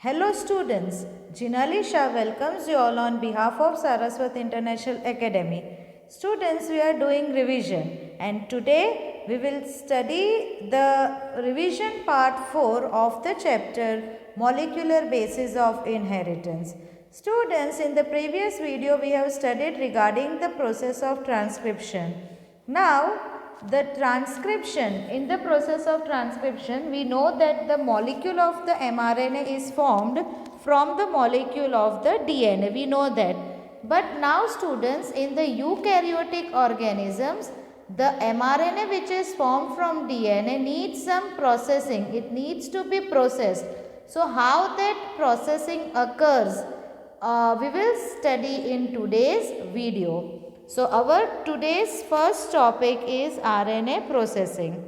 Hello students, Jinali Shah welcomes you all on behalf of Saraswati International Academy. Students, we are doing revision and today we will study the revision part 4 of the chapter Molecular Basis of Inheritance. Students, in the previous video we have studied regarding the process of transcription. Now, the transcription, in the process of transcription, we know that the molecule of the mRNA is formed from the molecule of the DNA. We know that. But now students, in the eukaryotic organisms, the mRNA which is formed from DNA needs some processing. It needs to be processed. So, how that processing occurs, we will study in today's video. So, our today's first topic is RNA processing.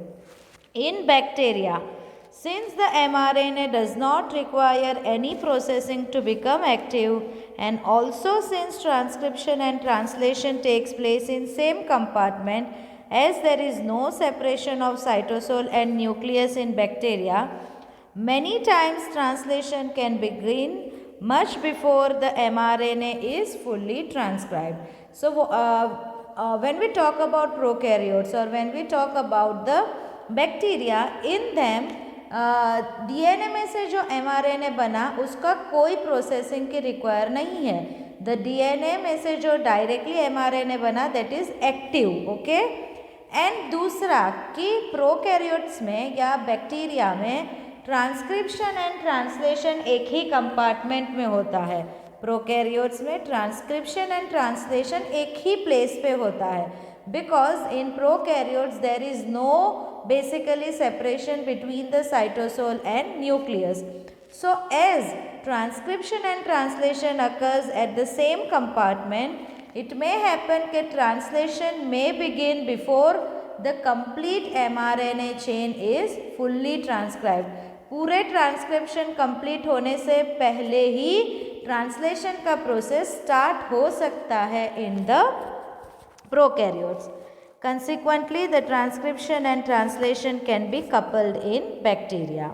In bacteria, since the mRNA does not require any processing to become active, and also since transcription and translation takes place in same compartment, as there is no separation of cytosol and nucleus in bacteria, many times translation can begin much before the mRNA is fully transcribed. So, when we talk about prokaryotes or when we talk about the bacteria, in them DNA में से जो mRNA बना उसका कोई processing की require नहीं है. The DNA में से जो डायरेक्टली एमआरएनए बना that is active. Okay. And दूसरा कि प्रोकैरियोट्स में या बैक्टीरिया में ट्रांसक्रिप्शन एंड ट्रांसलेशन एक ही कंपार्टमेंट में होता है. प्रोकैरियोट्स में ट्रांसक्रिप्शन एंड ट्रांसलेशन एक ही प्लेस पे होता है, because in prokaryotes there is no basically separation between the cytosol and nucleus. So, as transcription and translation occurs at the same compartment, it may happen that translation may begin before the complete mRNA chain is fully transcribed. पूरे transcription complete होने से पहले ही translation का process start हो सकता है in the prokaryotes. Consequently, the transcription and translation can be coupled in bacteria.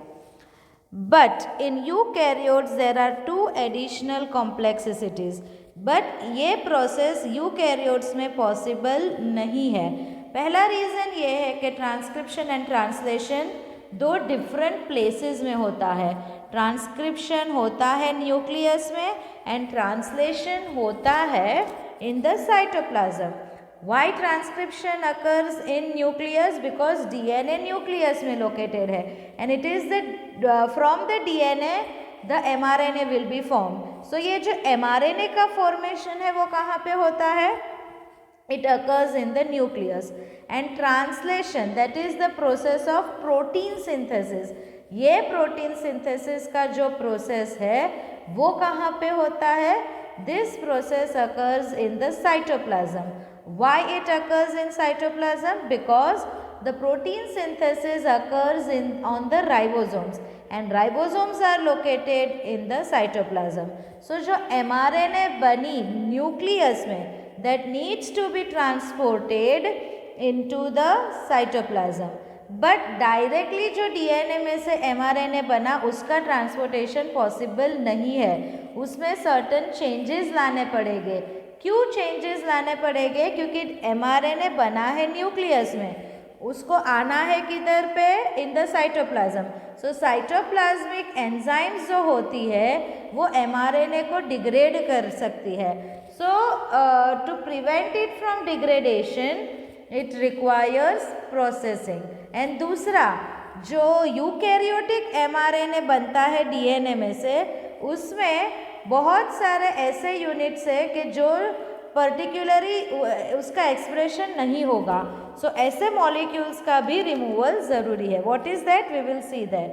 But in eukaryotes, there are two additional complexities. But ये process eukaryotes में possible नहीं है. पहला reason ये है कि transcription and translation दो different places में होता है. Transcription होता है nucleus में and translation होता है in the cytoplasm. Why transcription occurs in nucleus? Because DNA nucleus में located है and it is the from the DNA the mRNA will be formed. So ये जो mRNA का formation है वो कहाँ पे होता है? It occurs in the nucleus. And translation, that is the process of protein synthesis. ये protein synthesis का जो process है वो कहाँ पे होता है? This process occurs in the cytoplasm. Why it occurs in cytoplasm? Because the protein synthesis occurs on the ribosomes and ribosomes are located in the cytoplasm. So जो mRNA बनी nucleus में that needs to be transported into the cytoplasm. But directly जो DNA में से mRNA बना उसका transportation possible नहीं है. उसमें certain changes लाने पड़ेंगे. क्यों चेंजेस लाने पड़ेंगे? क्योंकि mRNA बना है न्यूक्लियस में, उसको आना है किधर पे? In the cytoplasm. So cytoplasmic enzymes जो होती है वो mRNA को डिग्रेड कर सकती है. So to prevent it from degradation it requires processing. And दूसरा जो यूकैरियोटिक mRNA बनता है डीएनए में से उसमें बहुत सारे ऐसे यूनिट्स है कि जो पर्टिकुलरली उसका एक्सप्रेशन नहीं होगा. सो ऐसे मॉलिक्यूल्स का भी रिमूवल ज़रूरी है. What is that? We will see that.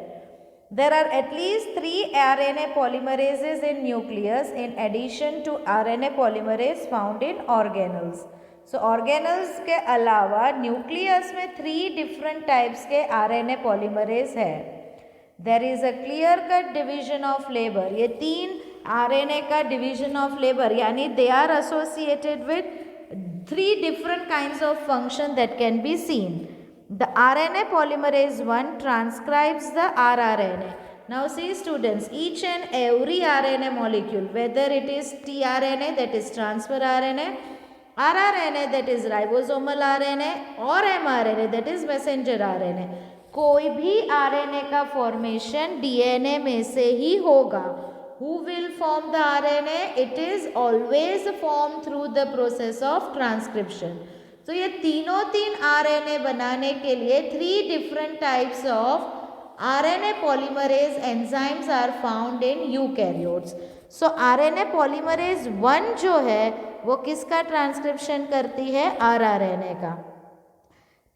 There are at least 3 RNA polymerases in nucleus in addition to RNA polymerase found in organelles. So organelles के अलावा न्यूक्लियस में 3 डिफरेंट टाइप्स के RNA पॉलीमरेज है. There is a clear cut division of labour. ये 3 RNA का division of labour यानी they are associated with 3 different kinds of function that can be seen. The RNA polymerase 1 transcribes the rRNA. Now see students, each and every RNA molecule, whether it is tRNA, that is transfer RNA, rRNA, that is ribosomal RNA, or mRNA, that is messenger RNA, कोई भी RNA का formation DNA में से ही होगा. Who will form the RNA? It is always formed through the process of transcription. तो ये तीनों तीन RNA बनाने के लिए 3 different types of RNA polymerase enzymes are found in eukaryotes. So RNA polymerase 1 जो है वो किसका ट्रांसक्रिप्शन करती है? rRNA का.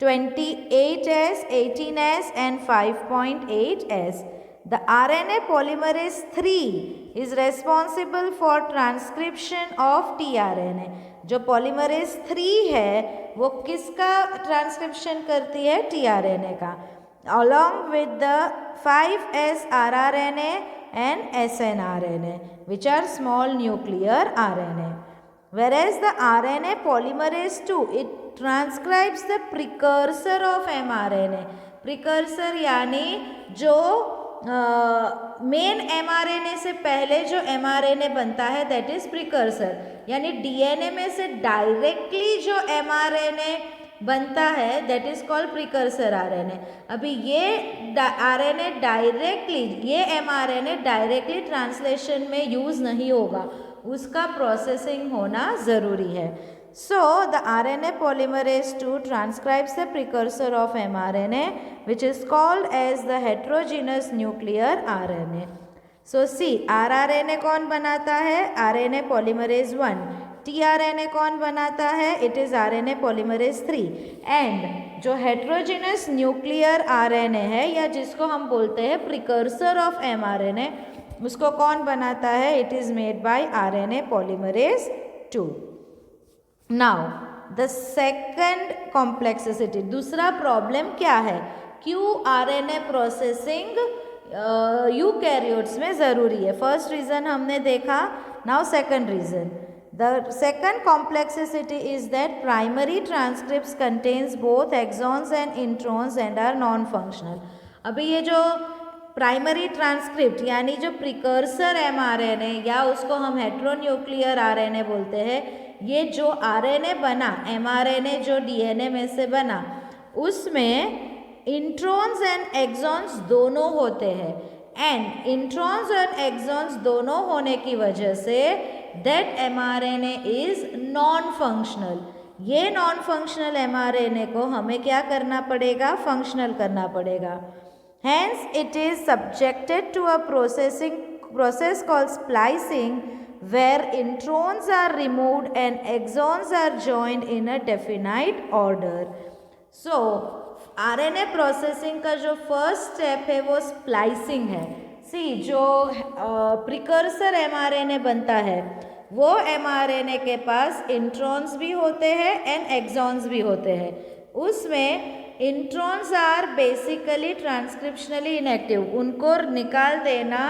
28S, 18S and 5.8S. The RNA polymerase 3 is responsible for transcription of tRNA. जो polymerase 3 है वो किसका ट्रांसक्रिप्शन करती है? tRNA का. Along with the 5S rRNA and snRNA, which are small nuclear RNA. Whereas the RNA polymerase 2, it transcribes the precursor of mRNA. Precursor यानी जो main mRNA से पहले जो mRNA बनता है, दैट इज प्रिकर्सर. यानी DNA में से डायरेक्टली जो mRNA बनता है, that is called precursor RNA. अभी ये RNA डायरेक्टली, ये mRNA डायरेक्टली ट्रांसलेशन में यूज़ नहीं होगा, उसका प्रोसेसिंग होना ज़रूरी है. So the RNA polymerase 2 transcribes the precursor of mRNA, which is called as the heterogeneous nuclear RNA. So see, rRNA कौन बनाता है? RNA polymerase 1. tRNA कौन बनाता है? It is RNA polymerase 3. And जो heterogeneous nuclear RNA है, या जिसको हम बोलते हैं precursor of mRNA, उसको कौन बनाता है? It is made by RNA polymerase 2. Now the second complexity, दूसरा प्रॉब्लम क्या है? क्यों RNA प्रोसेसिंग यूकैरियोट्स में ज़रूरी है? फर्स्ट रीज़न हमने देखा. Now second reason. The second complexity is that primary transcripts contains both exons and introns and are non-functional. अभी ये जो प्राइमरी ट्रांसक्रिप्ट यानी जो प्रिकर्सर mRNA या उसको हम हेट्रोन्यूक्लियर RNA बोलते हैं, ये जो RNA बना, mRNA जो DNA में से बना, उसमें इंट्रॉन्स एंड एक्सॉन्स दोनों होते हैं. एंड इंट्रॉन्स और एक्सॉन्स दोनों होने की वजह say that mRNA is non functional. ये नॉन फंक्शनल mRNA को हमें क्या करना पड़ेगा? फंक्शनल करना पड़ेगा. Hence it is subjected to a process called splicing, where introns are removed and exons are joined in a definite order. So RNA processing का जो फर्स्ट स्टेप है वो स्प्लाइसिंग है. सी जो प्रिकर्सर mRNA बनता है वो mRNA के पास इंट्रॉन्स भी होते हैं एंड एक्सॉन्स भी होते हैं. उसमें introns are basically transcriptionally inactive, उनको निकाल देना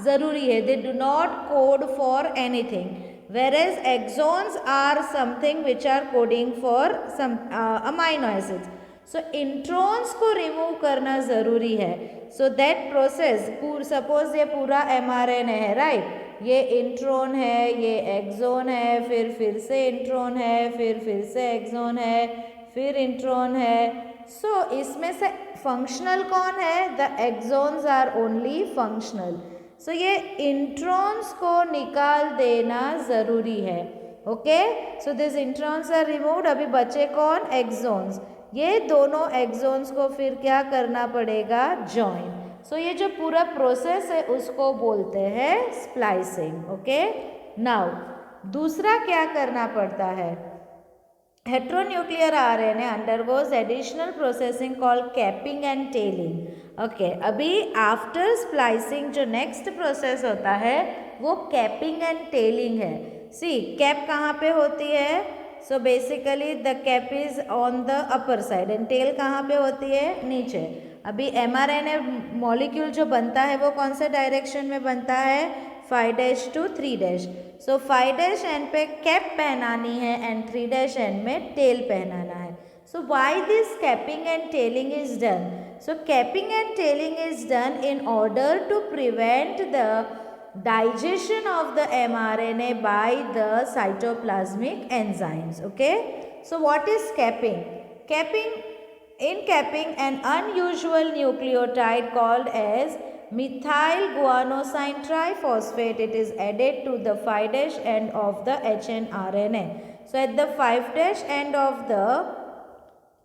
ज़रूरी है. They do not code for anything. whereas exons are something which are coding for some amino acids. So introns को रिमूव करना ज़रूरी है. सो दैट प्रोसेस, सपोज ये पूरा mRNA है, राइट? ये इंट्रॉन है, ये एक्सोन है, फिर से इंट्रॉन है, फिर से एक्सोन है, फिर इंट्रॉन है. सो इसमें से फंक्शनल कौन है? The exons are only functional. So ये इंट्रॉन्स को निकाल देना ज़रूरी है. Okay, so this introns are removed. अभी बचे कौन? एक्सोन्स. ये दोनों एक्सोन्स को फिर क्या करना पड़ेगा? जॉइन. सो ये जो पूरा प्रोसेस है उसको बोलते हैं स्प्लाइसिंग. ओके, नाउ दूसरा क्या करना पड़ता है? Heteronuclear RNA undergoes additional processing called capping and tailing. Okay, अभी आफ्टर स्प्लाइसिंग जो नेक्स्ट प्रोसेस होता है वो कैपिंग एंड टेलिंग है. सी, कैप कहाँ पे होती है? So basically the cap is on the upper side and tail कहाँ पे होती है? नीचे. अभी mRNA मॉलिक्यूल जो बनता है वो कौन से डायरेक्शन में बनता है? 5' to 3'. सो 5' एंड पे कैप पहनानी है एंड 3' एंड में टेल पहनाना है. So why this capping and tailing is done? So capping and tailing is done in order to prevent the digestion of the mRNA by the cytoplasmic enzymes. Okay. So what is capping? In capping, an unusual nucleotide called as methyl guanosine triphosphate, it is added to the 5' end of the hnRNA. So at the 5' end of the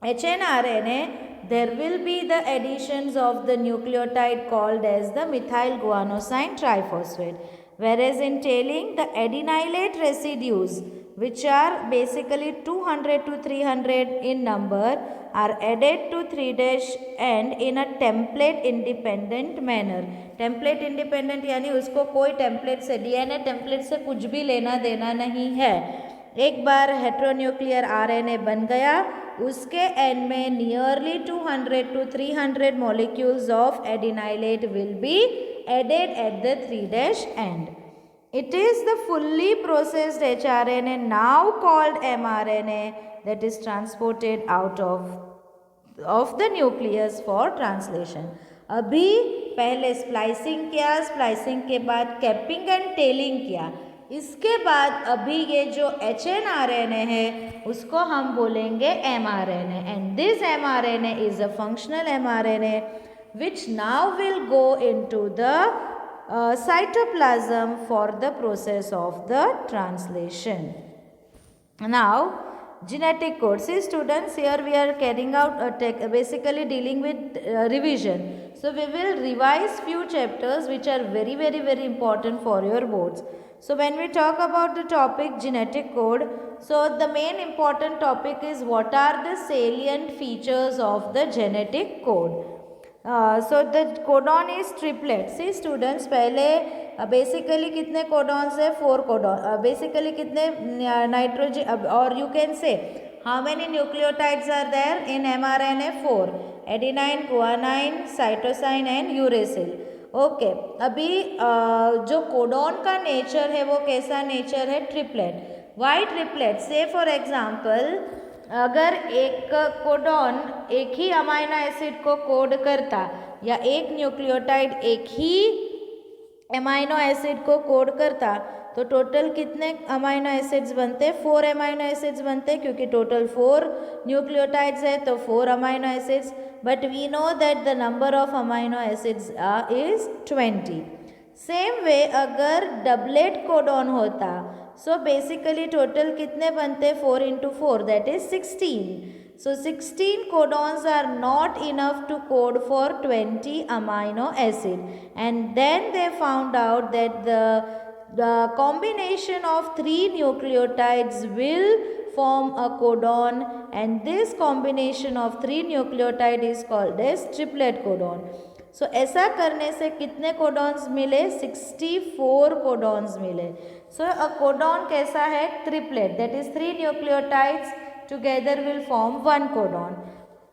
hnRNA, there will be the additions of the nucleotide called as the methyl guanosine triphosphate. Whereas in tailing, the adenylate residues, which are basically 200 to 300 in number, are added to 3' end in a template independent manner. Template independent यानी उसको कोई template से, DNA template से कुछ भी लेना देना नहीं है. एक बार हेट्रोन्यूक्लियर आरएनए बन गया, उसके एंड में nearly 200 to 300 molecules of adenylate will be added at the 3' end. It is the fully processed hRNA, now called mRNA, that is transported out of the nucleus for translation. अभी पहले splicing किया, splicing के बाद capping and telling किया, इसके बाद अभी ये जो hnRNA है उसको हम बोलेंगे mRNA. And this mRNA is a functional mRNA which now will go into the cytoplasm for the process of the translation. Now genetic code. See students, here we are carrying out basically dealing with revision. So we will revise few chapters which are very important for your boards. So when we talk about the topic genetic code, so the main important topic is what are the salient features of the genetic code. So the codon is triplet. See students, पहले basically कितने codons है? 4 codon. Basically कितने nitrogen, और you can say how many nucleotides are there in mRNA? 4. Adenine, guanine, cytosine and uracil. Okay. अभी जो codon का nature है वो कैसा नेचर है? Triplet. Why triplet? Say for example, अगर एक कोडॉन एक ही अमाइनो एसिड को कोड करता, या एक न्यूक्लियोटाइड एक ही अमाइनो एसिड को कोड करता, तो टोटल कितने अमाइनो एसिड्स बनते? 4 अमाइनो एसिड्स बनते, क्योंकि टोटल 4 न्यूक्लियोटाइड्स है तो 4 amino acids. But we know that the number of amino acids is 20. Same way अगर डबलेट कोडॉन होता, सो बेसिकली टोटल कितने बनते? 4 into 4, that is 16. So 16 codons are not enough to code for 20 amino acid, and then they found out that the combination of 3 nucleotides will form a codon, and this combination of 3 nucleotide is called as triplet codon. So ऐसा करने से कितने codons मिले? 64 codons मिले. So a codon कैसा है? Triplet. That is 3 nucleotides together will form 1 codon.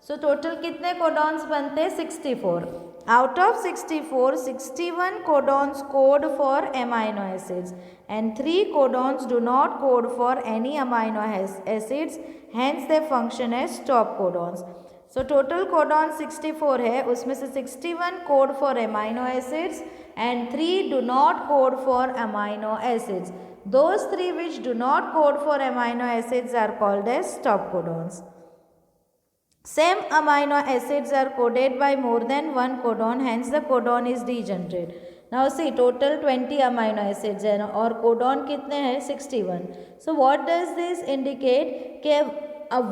So total कितने codons बनते? 64. Out of 64, 61 codons code for amino acids and 3 codons do not code for any amino acids, hence they function as stop codons. So total codon 64 है, उसमें से 61 code for amino acids and 3 do not code for amino acids. Those 3 which do not code for amino acids are called as stop codons. Same amino acids are coded by more than one codon, hence the codon is degenerate. Now see, total 20 amino acids है और codon कितने हैं? 61. So what does this indicate? कि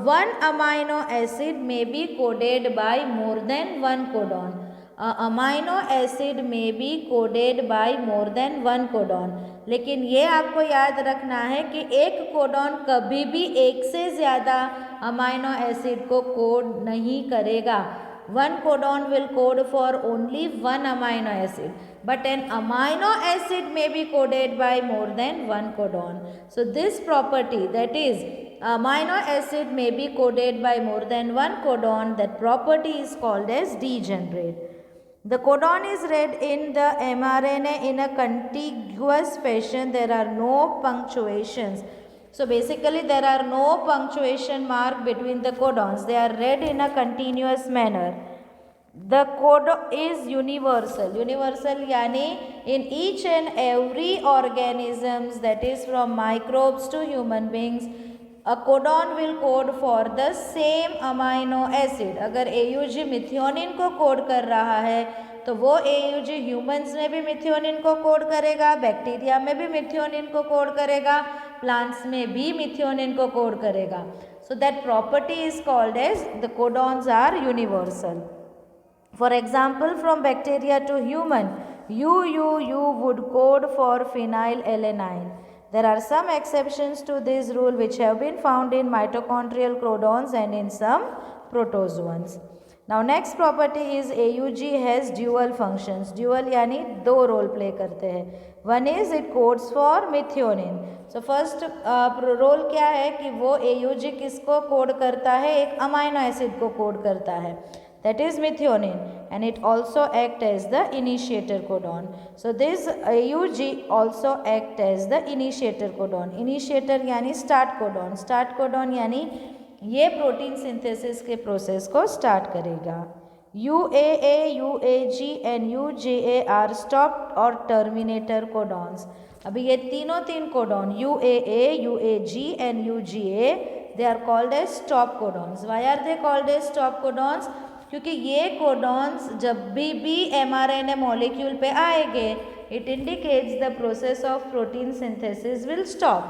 one amino acid may be coded by more than one codon. Amino acid may be coded by more than one codon. लेकिन ये आपको याद रखना है कि एक कोडॉन कभी भी एक से ज़्यादा अमाइनो एसिड को कोड नहीं करेगा. One codon will code for only one amino acid, but an amino acid may be coded by more than one codon. So this property, that is amino acid may be coded by more than one codon, that property is called as degenerate. The codon is read in the mRNA in a contiguous fashion. There are no punctuations. So basically there are no punctuation mark between the codons. They are read in a continuous manner. The code is universal. Universal यानी in each and every organisms, that is from microbes to human beings, a codon will code for the same amino acid. अगर AUG methionine को code कर रहा है तो वो AUG humans में भी मिथियोनिन को कोड करेगा, बैक्टीरिया में भी मिथियोनिन को कोड करेगा, प्लांट्स में भी मिथियोनिन को कोड करेगा. So that property is called as the codons are universal. For example, from bacteria to human, U would code for phenylalanine. There are some exceptions to this rule which have been found in mitochondrial codons and in some protozoans. Now next property is AUG has dual functions. Dual यानी दो role play करते हैं. One is it codes for methionine. So first role क्या है कि वो AUG किसको code करता है, एक अमाइनो एसिड को कोड करता है, that is methionine, and it also act as the initiator codon. So this AUG also act as the initiator codon. Initiator यानी start codon. Start codon यानी ये प्रोटीन सिंथेसिस के प्रोसेस को start करेगा. UAA, UAG and UGA are stop और terminator codons. अभी ये तीन codon UAA, UAG and UGA, they are called as stop codons. Why are they called as stop codons? क्योंकि ये कोडॉन्स जब भी mRNA मॉलिक्यूल पे आएंगे, it indicates the process of protein synthesis will stop.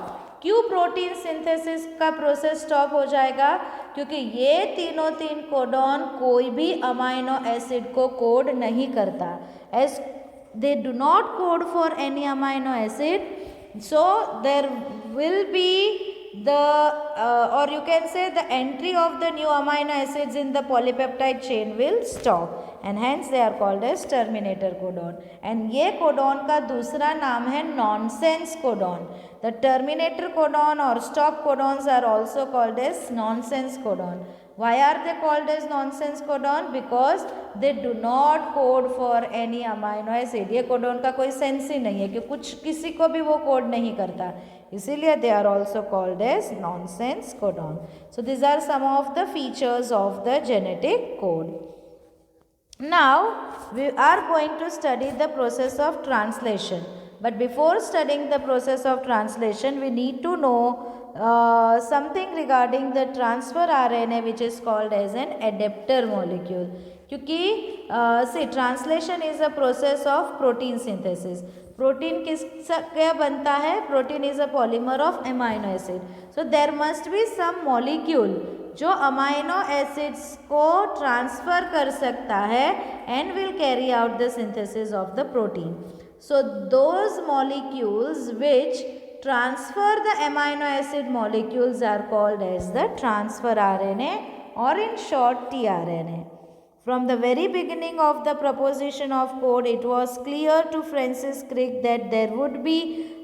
क्यों प्रोटीन सिंथेसिस का process stop हो जाएगा? क्योंकि ये तीन कोडॉन कोई भी अमाइनो एसिड को कोड नहीं करता. As they do not code for any amino acid, so there will be the or you can say the entry of the new amino acids in the polypeptide chain will stop, and hence they are called as terminator codon. And ये codon का दूसरा नाम है nonsense codon. The terminator codon or stop codons are also called as nonsense codon. Why are they called as nonsense codon? Because they do not code for any amino acid. ये codon का कोई sense ही नहीं है कि कुछ किसी को भी वो कोड नहीं करता, इसीलिए they are also called as nonsense codon. So these are some of the features of the genetic code. Now we are going to study the process of translation. But before studying the process of translation, we need to know something regarding the transfer RNA, which is called as an adapter molecule. क्योंकि see, translation is a process of protein synthesis. Protein किस क्या बनता है? Protein is a polymer of amino acid. So there must be some molecule जो amino acids को transfer कर सकता है and will carry out the synthesis of the protein. So those molecules which transfer the amino acid molecules are called as the transfer RNA, or in short tRNA. From the very beginning of the proposition of code, it was clear to Francis Crick that there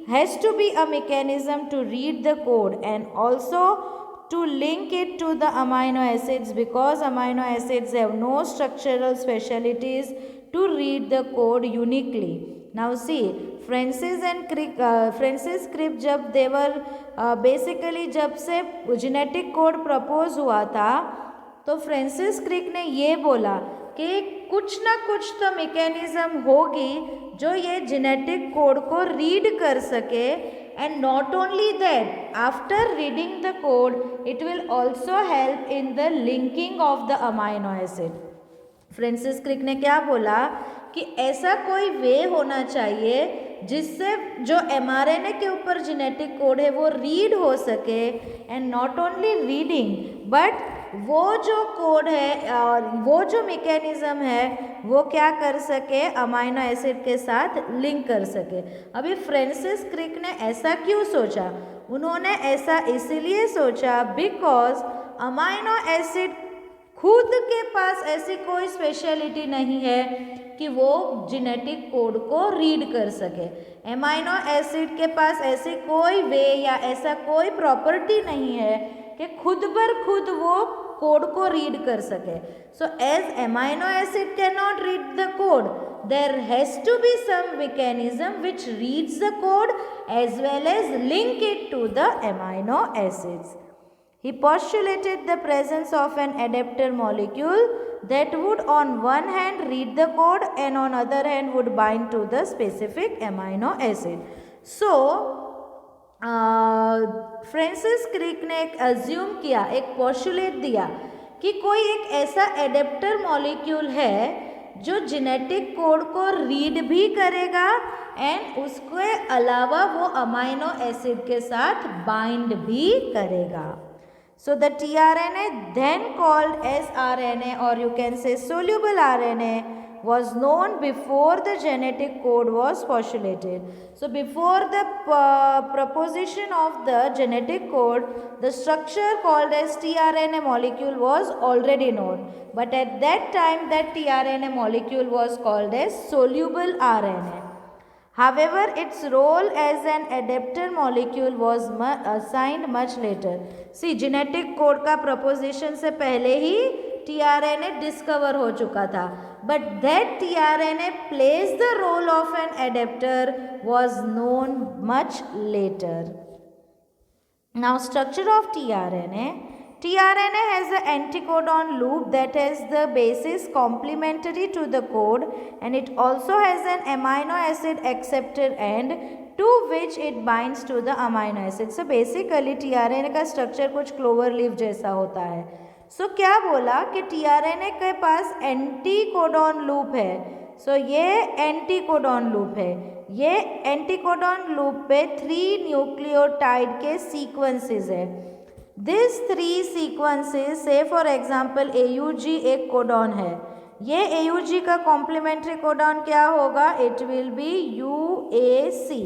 has to be a mechanism to read the code and also to link it to the amino acids, because amino acids have no structural specialties to read the code uniquely. Now see, Francis Crick जब they were basically जब से genetic code propose हुआ था, तो Francis Crick ने ये बोला कि कुछ ना कुछ तो मैकेनिज्म होगी जो ये जेनेटिक कोड को रीड कर सके, and not only that, after reading the code it will also help in the linking of the amino acid. Francis Crick ने क्या बोला कि ऐसा कोई वे होना चाहिए जिससे जो mRNA के ऊपर जेनेटिक कोड है वो रीड हो सके, and not only reading but वो जो कोड है और वो जो मैकेनिज्म है वो क्या कर सके, अमाइनो एसिड के साथ लिंक कर सके. अभी फ्रांसिस क्रिक ने ऐसा क्यों सोचा? उन्होंने ऐसा इसलिए सोचा बिकॉज अमाइनो एसिड खुद के पास ऐसी कोई स्पेशलिटी नहीं है कि वो जेनेटिक कोड को रीड कर सके. अमाइनो एसिड के पास ऐसी कोई वे या ऐसा कोई प्रॉपर्टी नहीं है कि खुद बर खुद वो कोड को रीड कर सके. So as amino acid can not read the code, there has to be some mechanism which reads the code as well as link it to the amino acids. He postulated the presence of an adapter molecule that would on one hand read the code and on other hand would bind to the specific amino acid. So Francis Crick ने एक assume किया, एक postulate दिया कि कोई एक ऐसा adapter molecule है जो जेनेटिक कोड को रीड भी करेगा एंड उसके अलावा वो अमाइनो एसिड के साथ बाइंड भी करेगा. So the tRNA then called sRNA or you can say soluble RNA was known before the genetic code was postulated. So before the proposition of the genetic code, the structure called as tRNA molecule was already known. But at that time that tRNA molecule was called as soluble RNA. However, its role as an adapter molecule was assigned much later. See, genetic code का proposition से पहले ही tRNA discover हो चुका था. But that tRNA plays the role of an adapter was known much later. Now, structure of tRNA. tRNA has an anticodon loop that has the bases complementary to the code and it also has an amino acid acceptor end to which it binds to the amino acid. So basically tRNA का structure कुछ clover leaf जैसा होता है. So क्या बोला कि tRNA के पास anticodon loop है. So ये anticodon loop है. ये anticodon loop पे 3 न्यूक्लियोटाइड के sequences है. These 3 sequences, say for example AUG एक कोडॉन है, ये AUG का कॉम्प्लीमेंट्री कोडॉन क्या होगा? It will be UAC.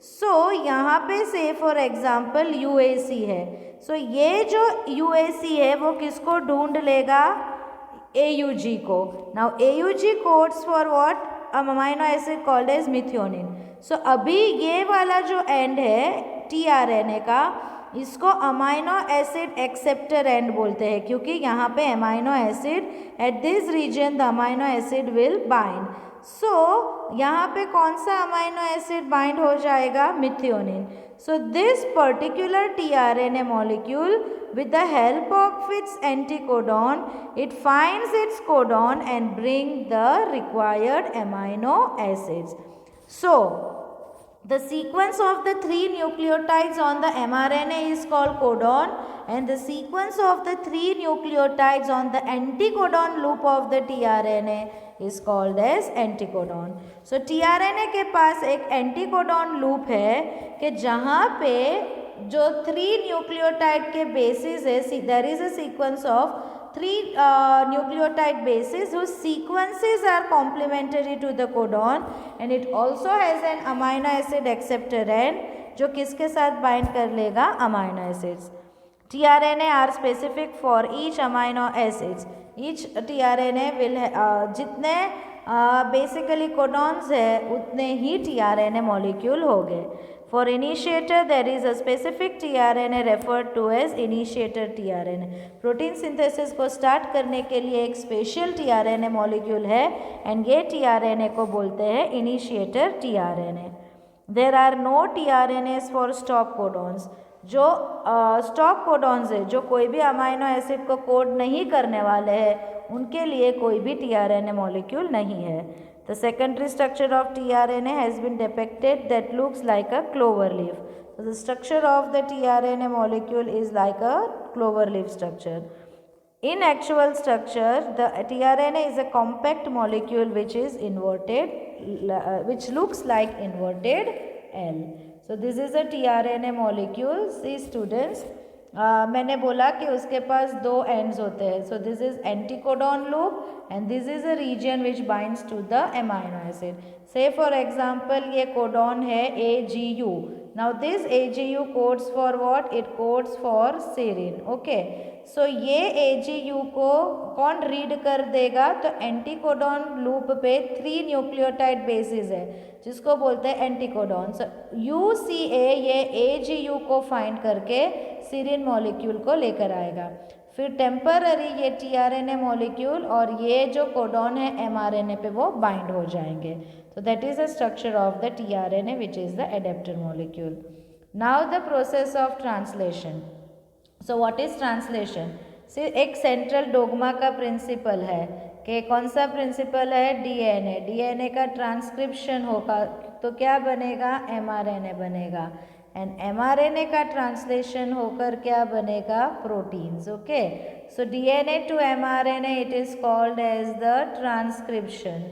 सो यहाँ पे say for example UAC है. सो ये जो UAC है वो किसको ढूंढ लेगा? AUG को. Now AUG codes for what? Amino acid called as methionine. So अभी ये वाला जो एंड है tRNA का, इसको अमाइनो एसिड एक्सेप्टर एंड बोलते हैं क्योंकि यहाँ पे amino acid at this region the amino acid will bind. So यहाँ पे कौन सा अमाइनो एसिड बाइंड हो जाएगा? Methionine. So this particular tRNA molecule with the help of its anticodon, it finds its codon and bring the required amino acids. So the sequence of the 3 nucleotides on the mRNA is called codon and the sequence of the 3 nucleotides on the anticodon loop of the tRNA is called as anticodon. So tRNA के पास एक anticodon loop है कि जहाँ पे जो 3 nucleotide के basis है, there is a sequence of 3 nucleotide bases whose sequences are complementary to the codon and it also has an amino acid acceptor end जो किसके साथ bind कर लेगा? amino acids. tRNA are specific for each amino acids. Each tRNA will जितने basically codons है उतने ही tRNA molecule होंगे. For initiator, there is a specific tRNA referred to as initiator tRNA. Protein synthesis को start करने के लिए एक special tRNA molecule है एंड ये tRNA को बोलते हैं initiator tRNA. There are no tRNAs for stop codons. जो स्टॉप कोडॉन्स है, जो कोई भी अमाइनो एसिड को कोड नहीं करने वाले हैं, उनके लिए कोई भी tRNA मॉलिक्यूल नहीं है. The secondary structure of tRNA has been depicted that looks like a clover leaf. So the structure of the tRNA molecule is like a clover leaf structure. In actual structure, the tRNA is a compact molecule which is inverted, which looks like inverted L. So this is a tRNA molecule. See students, मैंने बोला कि उसके पास 2 ends होते हैं. So this is anticodon loop and this is a region which binds to the amino acid. Say for example ये codon है AGU. Now this AGU codes for what? It codes for serine. Okay. So ये AGU को कौन read कर देगा? तो anticodon loop पे 3 nucleotide basis है जिसको बोलते हैं एंटीकोडॉन. सो UCA ये AGU को फाइंड करके सीरिन मॉलिक्यूल को लेकर आएगा. फिर टेम्पररी ये tRNA मॉलिक्यूल और ये जो कोडॉन है mRNA पे वो बाइंड हो जाएंगे. तो that is the structure of the tRNA which is the adapter molecule. Now the process of translation. So what is translation? सिर्फ एक सेंट्रल डोगमा का प्रिंसिपल है कि कौन सा प्रिंसिपल है, डीएनए। डीएनए का ट्रांसक्रिप्शन होगा तो क्या बनेगा, एमआरएनए बनेगा। एंड एमआरएनए का ट्रांसलेशन होकर क्या बनेगा, proteins. Okay, so DNA to mRNA it is called as the transcription,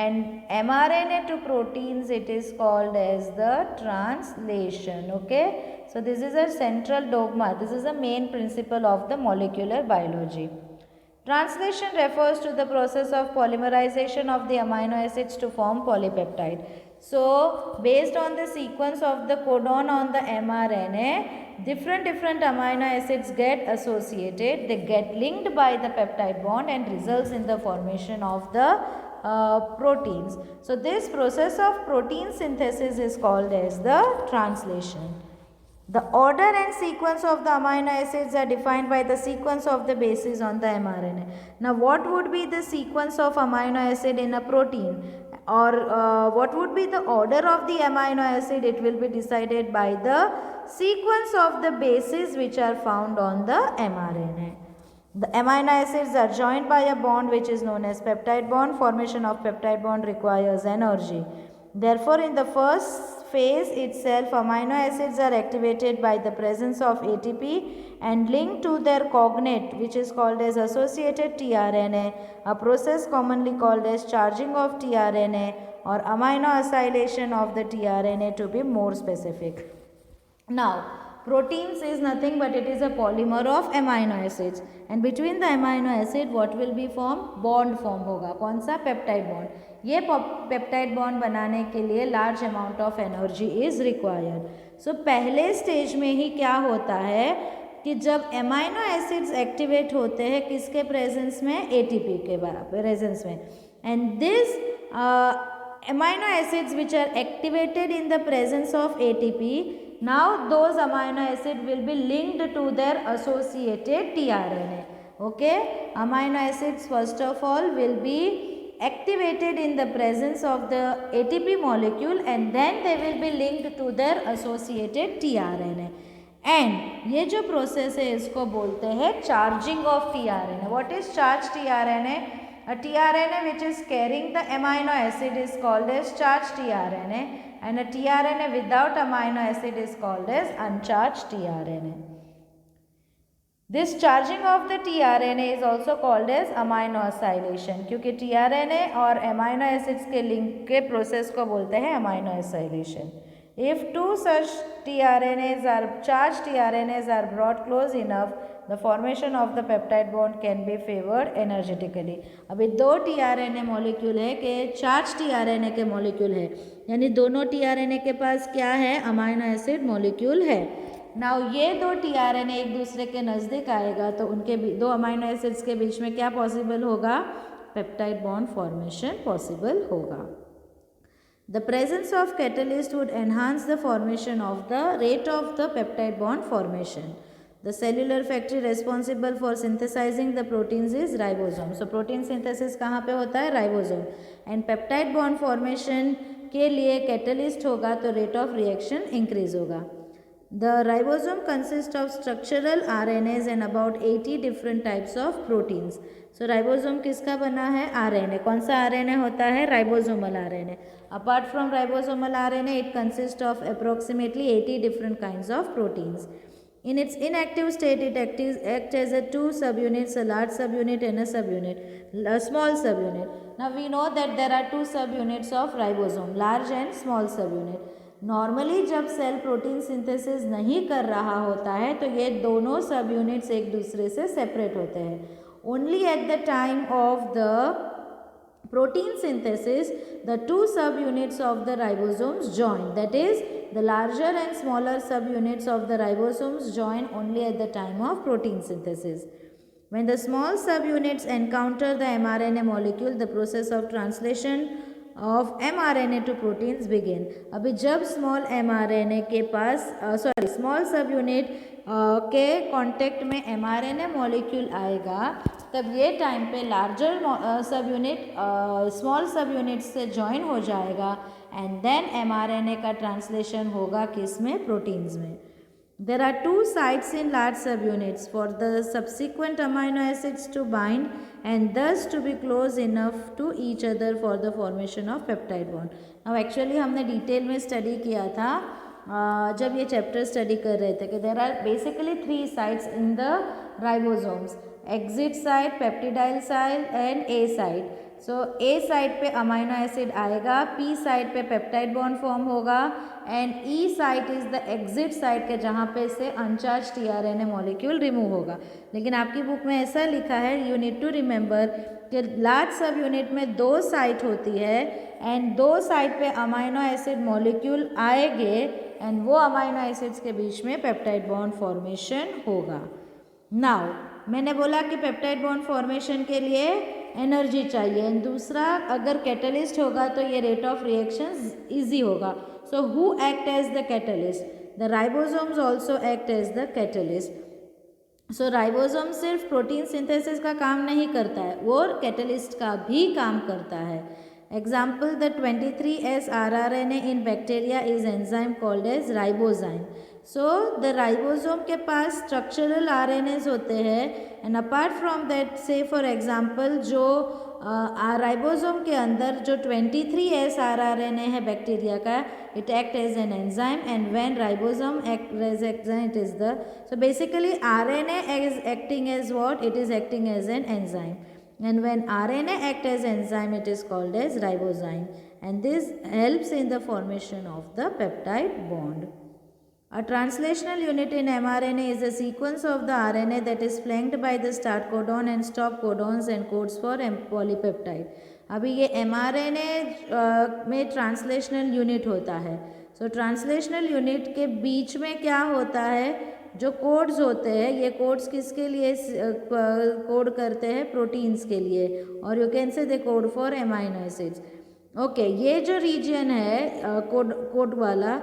and mRNA to proteins it is called as the translation. Okay, so this is a central dogma, this is the main principle of the molecular biology. Translation refers to the process of polymerization of the amino acids to form polypeptide. So based on the sequence of the codon on the mRNA, different amino acids get associated, they get linked by the peptide bond and results in the formation of the proteins. So this process of protein synthesis is called as the translation. The order and sequence of the amino acids are defined by the sequence of the bases on the mRNA. Now what would be the sequence of amino acid in a protein, or what would be the order of the amino acid? It will be decided by the sequence of the bases which are found on the mRNA. The amino acids are joined by a bond which is known as peptide bond. Formation of peptide bond requires energy. Therefore, in the first phase itself, amino acids are activated by the presence of ATP and linked to their cognate, which is called as associated tRNA, a process commonly called as charging of tRNA or amino acylation of the tRNA to be more specific. Now, proteins is nothing but it is a polymer of amino acids, and between the amino acid what will be form, bond form होगा, कौन सा, peptide bond. ये peptide bond बनाने के लिए large amount of energy is required. So पहले stage में ही क्या होता है कि जब एमाइनो एसिड्स एक्टिवेट होते हैं किसके प्रेजेंस में, एटीपी के प्रेजेंस में, and this amino acids which are activated in the presence of ATP, now those amino acid will be linked to their associated tRNA. Okay, amino acids first of all will be activated in the presence of the ATP molecule and then they will be linked to their associated tRNA. And ये जो process है इसको बोलते हैं charging of tRNA. What is charge tRNA? A tRNA which is carrying the amino acid is called as charged tRNA, and a tRNA without amino acid is called as uncharged tRNA. This charging of the tRNA is also called as amino acylation, क्योंकि tRNA और amino acids के link के process को बोलते हैं amino acylation. If two such tRNAs are charged tRNAs are brought close enough, the formation of the peptide bond can be favored energetically. अभी दो tRNA molecule है कि चार्ज tRNA के मॉलिक्यूल है, यानी दोनों tRNA के पास क्या है, अमाइनो एसिड मॉलिक्यूल है। नाउ ये दो tRNA एक दूसरे के नज़दीक आएगा तो उनके दो अमाइनो एसिड्स के बीच में क्या पॉसिबल होगा, पेप्टाइड बॉन्ड फॉर्मेशन पॉसिबल होगा। The presence of catalyst would enhance the formation of the rate of the peptide bond formation. The cellular factory responsible for synthesizing the proteins is ribosome. So protein synthesis कहाँ पे होता है, ribosome. And peptide bond formation के लिए catalyst होगा तो rate of reaction increase होगा। The ribosome consists of structural RNAs and about 80 different types of proteins. So ribosome किसका बना है, RNA। कौन सा RNA होता है, ribosomal RNA. Apart from ribosomal RNA, it consists of approximately 80 different kinds of proteins. In its inactive state, it acts as a two subunits, a large subunit and a subunit, a small subunit. Now we know that there are two subunits of ribosome, large and small subunit. Normally जब cell protein synthesis नहीं कर रहा होता है तो ये दोनों सब यूनिट्स एक दूसरे से सेपरेट होते हैं। Only at the time of the protein synthesis the two subunits of the ribosomes join, that is the larger and smaller subunits of the ribosomes join only at the time of protein synthesis. When the small subunits encounter the mRNA molecule, the process of translation of mRNA to proteins begin. अभी जब small mRNA के पास small सब unit के contact में mRNA molecule आएगा तब ये time पे लार्जर सब यूनिट स्मॉल सब यूनिट से ज्वाइन हो जाएगा एंड देन mRNA का ट्रांसलेशन होगा किस में, प्रोटीन्स में. There are two sites in large subunits for the subsequent amino acids to bind and thus to be close enough to each other for the formation of peptide bond. Now actually हमने detail में study किया था जब ये chapter study कर रहे थे कि there are basically 3 sites in the ribosomes, exit site, peptidyl site and A site. So A side पे अमाइनो एसिड आएगा, पी साइड पे पेप्टाइड बॉन्ड फॉर्म होगा and E site is the exit side के जहाँ पे से अनचार्ज tRNA molecule remove होगा. लेकिन आपकी बुक में ऐसा लिखा है, यू नीड टू रिमेंबर कि लार्ज सब यूनिट में 2 साइट होती है एंड 2 साइट पे अमाइनो एसिड मॉलिक्यूल आएंगे एंड वो अमाइनो एसिड्स के बीच में पेप्टाइड बॉन्ड फॉर्मेशन होगा. नाउ मैंने बोला कि पेप्टाइड बॉन्ड फॉर्मेशन के लिए एनर्जी चाहिए एंड दूसरा अगर कैटलिस्ट होगा तो ये रेट ऑफ रिएक्शंस इजी होगा. So who act as the catalyst? The ribosomes also act as the catalyst. सो राइबोसोम सिर्फ प्रोटीन सिंथेसिस का काम नहीं करता है, वो कैटलिस्ट का भी काम करता है. Example, the 23S rRNA in bacteria is enzyme called as ribozyme. So the ribosome के पास स्ट्रक्चरल RNAs होते हैं and apart from that say for example जो राइबोसोम के अंदर जो 23S rRNA है बैक्टीरिया का, it act as an enzyme and when ribosome act as enzyme it is the, so basically RNA is acting as what? It is acting as an enzyme. And when RNA act as enzyme, it is called as ribozyme. And this helps in the formation of the peptide bond. A translational unit in mRNA is a sequence of the RNA that is flanked by the start codon and stop codons and codes for polypeptide. अभी ये mRNA में translational unit होता है. सो translational unit के बीच में क्या होता है, जो कोड्स होते हैं, ये कोड्स किसके लिए कोड करते हैं? प्रोटीन्स के लिए, और यू कैन से दे code for amino acids. Okay, ये जो रीजन है कोड वाला,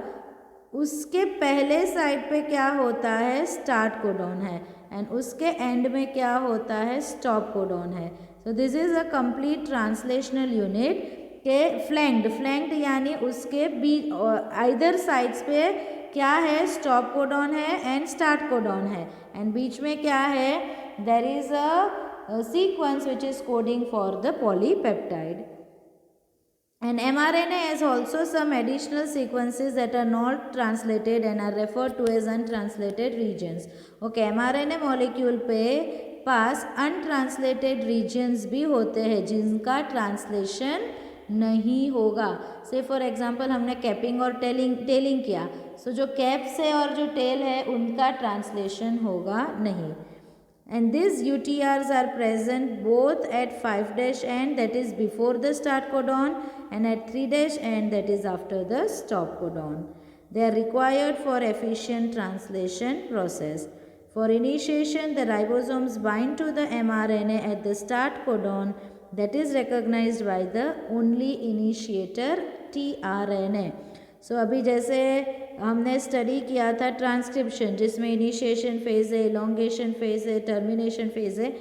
उसके पहले साइड पे क्या होता है? स्टार्ट कोडॉन है एंड उसके एंड में क्या होता है? स्टॉप कोडॉन है. So this is a complete translational unit के फ्लैंक्ड यानी उसके बीच आइदर साइड्स पे क्या है? स्टॉप कोडॉन है एंड स्टार्ट कोडॉन है एंड बीच में क्या है? There is a sequence which is coding for the polypeptide. And mRNA has also some additional sequences that are not translated and are referred to as untranslated regions. Okay, mRNA molecule पे पास untranslated regions भी होते हैं जिनका translation नहीं होगा. से for example हमने capping और टेलिंग किया, सो जो कैप्स है और जो टेल है उनका ट्रांसलेशन होगा नहीं. And these UTRs are present both at 5' end, that is before the start codon, and at 3' end, that is after the stop codon. They are required for efficient translation process. For initiation, the ribosomes bind to the mRNA at the start codon that is recognized by the only initiator tRNA. सो अभी जैसे हमने study किया था transcription, जिसमें initiation phase है, elongation phase है, termination phase है,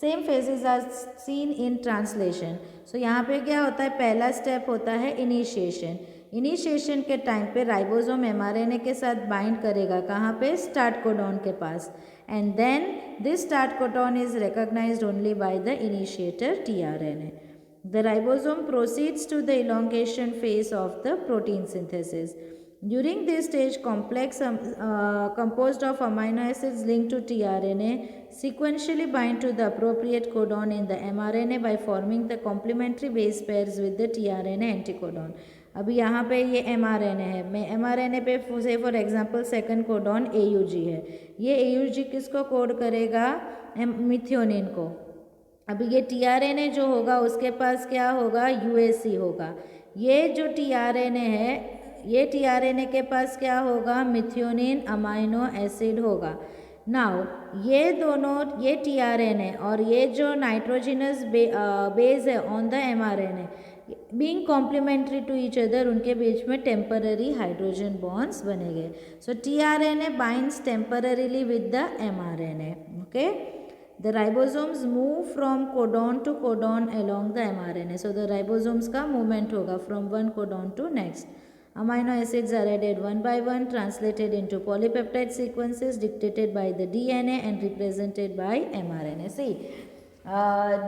same phases are seen in translation. So यहाँ पे क्या होता है? पहला स्टेप होता है इनिशिएशन. इनिशिएशन के टाइम पे राइबोसोम mRNA के साथ बाइंड करेगा, कहाँ पे? स्टार्ट कोडॉन के पास, and then this start codon is recognised only by the initiator tRNA. The ribosome proceeds to the elongation phase of the protein synthesis. During this stage, complex composed of amino acids linked to tRNA sequentially bind to the appropriate codon in the mRNA by forming the complementary base pairs with the tRNA anticodon. अभी यहाँ पे ये mRNA है, मैं mRNA पे से for example second codon AUG है. ये AUG किसको कोड करेगा? मिथियोनिन को. अभी ये tRNA जो होगा उसके पास क्या होगा? UAC होगा. ये जो tRNA है, ये tRNA के पास क्या होगा? मिथियोनिन अमाइनो एसिड होगा. नाउ ये दोनों, ये tRNA और ये जो नाइट्रोजिनस बेस है on the mRNA being complementary to each other, उनके बीच में टेम्पररी हाइड्रोजन बॉन्ड्स बनेंगे. So tRNA binds temporarily with the mRNA. Okay, the ribosomes move from codon to codon along the mRNA. So the ribosomes का movement होगा from one codon to next. Amino acids are added one by one, translated into polypeptide sequences dictated by the DNA and represented by mRNA. See,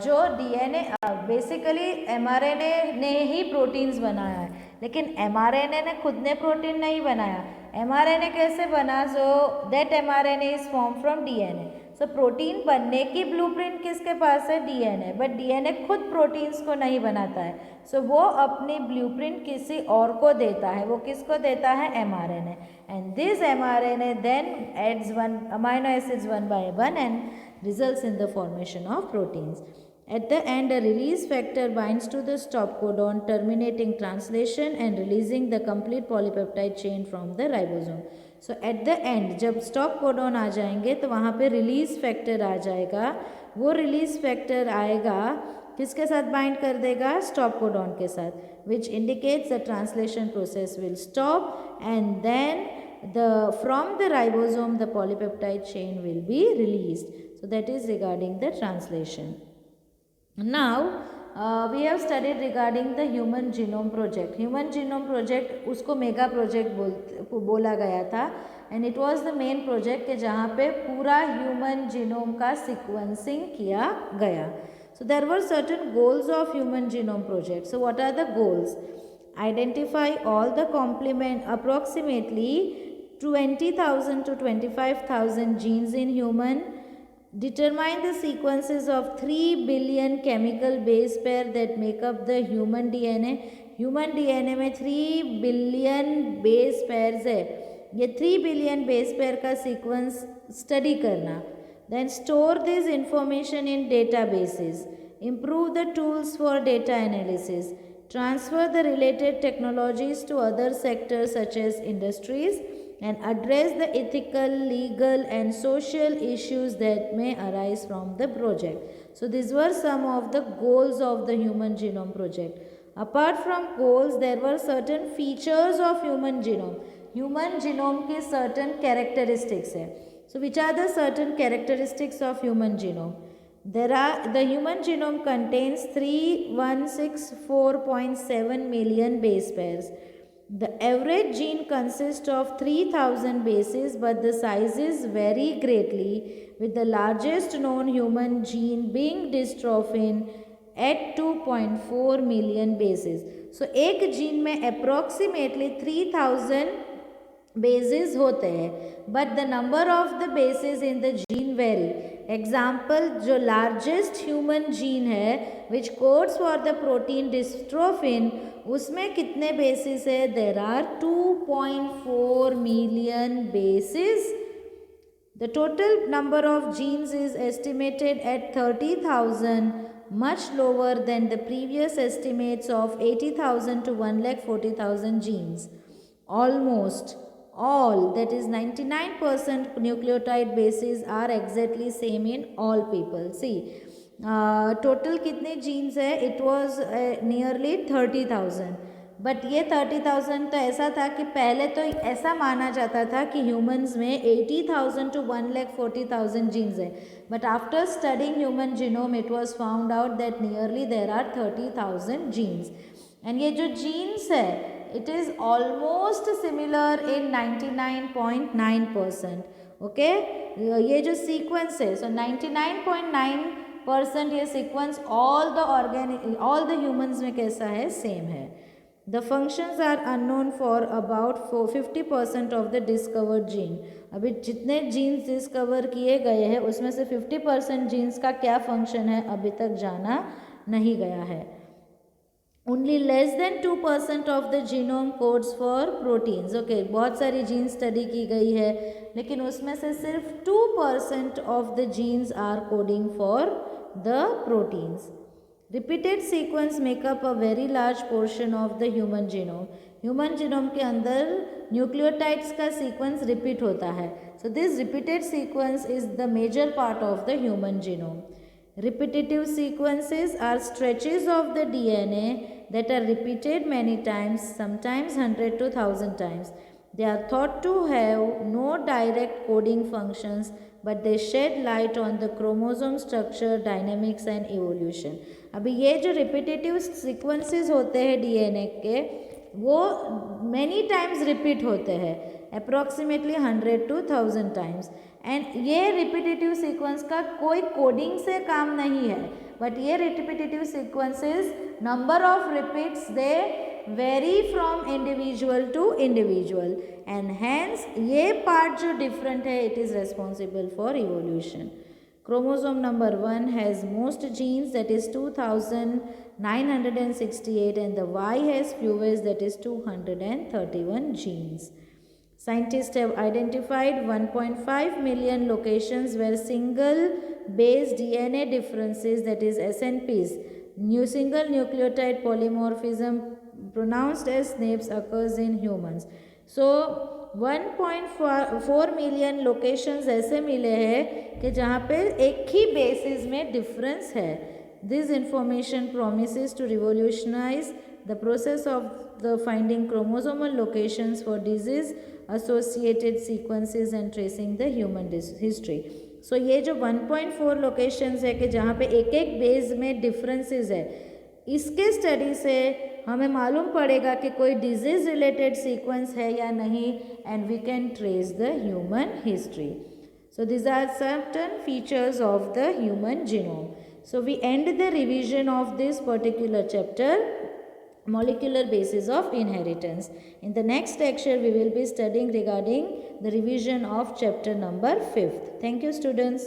जो DNA basically mRNA ने ही proteins बनाया है, लेकिन mRNA ने खुद ने protein नहीं बनाया. mRNA कैसे बना? So that mRNA is form from DNA. So protein बनने की ब्लूप्रिंट किसके पास है? DNA. बट DNA खुद प्रोटीन्स को नहीं बनाता है. सो वो अपनी ब्लूप्रिंट किसी और को देता है. वो किसको देता है? mRNA. And this mRNA then adds one amino acids one by one and results in the formation of proteins. At the end, a release factor binds to the stop codon, terminating translation and releasing the complete polypeptide chain from the ribosome. So at the end, जब stop codon आ जाएंगे तो वहाँ पे release factor आ जाएगा. वो release factor आएगा किसके साथ बाइंड कर देगा? stop codon के साथ, which indicates the translation process will stop and then from the ribosome the polypeptide chain will be released. So that is regarding the translation. Now we have studied regarding the Human Genome Project. Human Genome Project उसको mega project बोला गया था and it was the main project के जहाँ पे पूरा human genome का sequencing किया गया. So there were certain goals of Human Genome Project. So what are the goals? Identify all the approximately 20,000 to 25,000 genes in human. Determine the sequences of 3 billion chemical base pair that make up the human DNA. Human DNA में 3 billion base pairs है. ये 3 billion base pair का sequence study करना. Then store this information in databases. Improve the tools for data analysis. Transfer the related technologies to other sectors such as industries. And address the ethical, legal and social issues that may arise from the project. So these were some of the goals of the Human Genome Project. Apart from goals, there were certain features of human genome. Human genome के certain characteristics है. So which are the certain characteristics of human genome? The human genome contains 3164.7 million base pairs. The average gene consists of 3000 bases, but the sizes vary greatly, with the largest known human gene being dystrophin at 2.4 million bases. So एक gene में approximately 3000 bases होते हैं, but the number of the bases in the gene vary. Example, जो largest human gene है which codes for the protein dystrophin, उसमें कितने bases है? There are 2.4 million bases. The total number of genes is estimated at 30,000, much lower than the previous estimates of 80,000 to 1,40,000 genes. Almost all, that is 99% nucleotide bases are exactly same in all people. See, total कितने genes है? It was nearly 30,000. But ये 30,000 तो ऐसा था कि पहले तो ऐसा माना जाता था कि ह्यूमंस में 80,000 to 1,40,000 जीन्स है. But after studying human genome it was found out that nearly there are 30,000 genes. And ये जो जीन्स है it is almost similar in 99.9%. okay, ये जो sequence है, so 99.9% ये sequence all the humans में कैसा है? same है. The functions are unknown for about 50% of the discovered gene. अभी जितने genes discover किए गए हैं उसमें से 50% genes का क्या function है अभी तक जाना नहीं गया है. Only less than 2% of the genome codes for proteins. Okay, बहुत सारी genes study की गई है लेकिन उसमें से सिर्फ 2% of the genes are coding for the proteins. Repeated sequence make up a very large portion of the human genome. Human genome के अंदर nucleotides का sequence repeat होता है. So this repeated sequence is the major part of the human genome. Repetitive sequences are stretches of the DNA that are repeated many times, sometimes 100 to 1000 times. They are thought to have no direct coding functions, but they shed light on the chromosome structure, dynamics and evolution. अभी ये जो repetitive sequences होते हैं DNA के, वो many times repeat होते हैं, approximately 100 to 1000 times. And ये रिपीटेटिव सीक्वेंस का कोई कोडिंग से काम नहीं है, बट ये repetitive sequences number of repeats they vary from individual to individual, and hence ये पार्ट जो डिफरेंट है it is responsible for evolution. Chromosome number 1 has most genes, that is 2968, and the Y has fewest, that is 231 genes. Scientists have identified 1.5 million locations where single base DNA differences, that is SNPs, new single nucleotide polymorphism pronounced as SNPs, occurs in humans. So 1.4 million locations ऐसे मिले हैं कि जहाँ पे एक ही bases में difference है। This information promises to revolutionise the process of the finding chromosomal locations for disease associated sequences and tracing the human history. So ये जो 1.4 लोकेशंस है कि जहाँ पे एक एक बेस में डिफरेंसेस है, इसके स्टडी से हमें मालूम पड़ेगा कि कोई डिजीज रिलेटेड सीक्वेंस है या नहीं, and we can trace the human history. So these are certain features of the human genome. So we end the revision of this particular chapter, molecular basis of inheritance. In the next lecture we will be studying regarding the revision of chapter number 5th. Thank you students.